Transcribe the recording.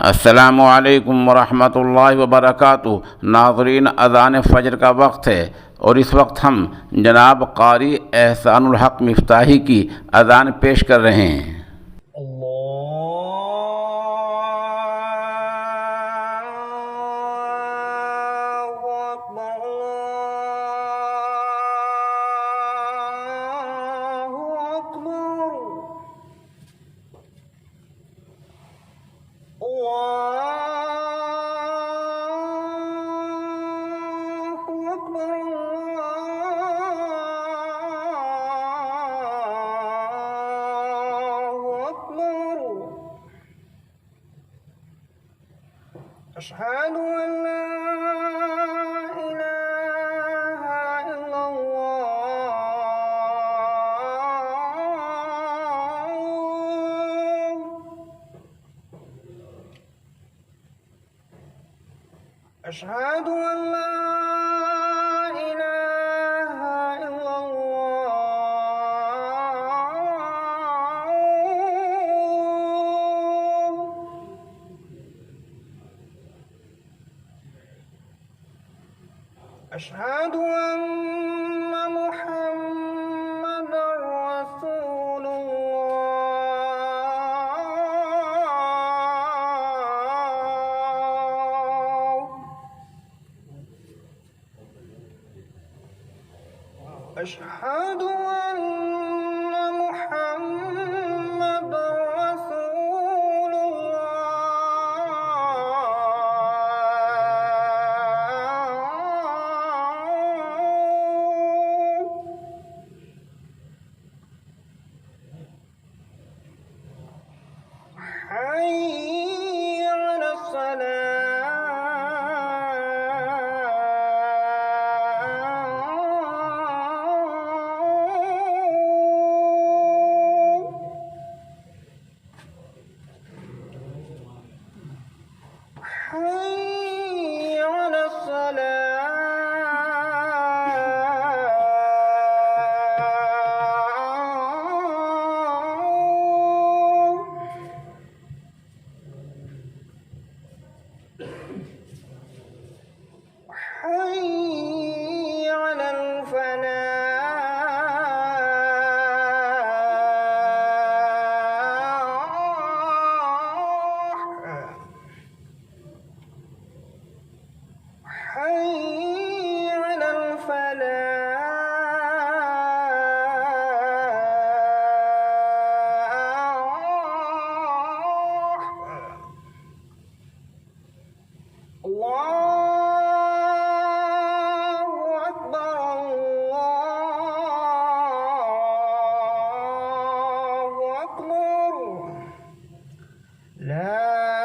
अस्सलामु अलैकुम वरहमतुल्लाहि वबरकातुहू। नाज़रीन, अज़ान फ़जर का वक्त है और इस वक्त हम जनाब कारी एहसानुल हक मिफ्ताही की अज़ान पेश कर रहे हैं। أشهد أن لا إله إلا الله. أشهد أن لا إله إلا الله. أشهد أن محمدًا رسول الله. أشهد أن محمدًا رسول الله. حي على حي على حي على الفلاح. حي على الفلاح. الله أكبر، الله أكبر. لا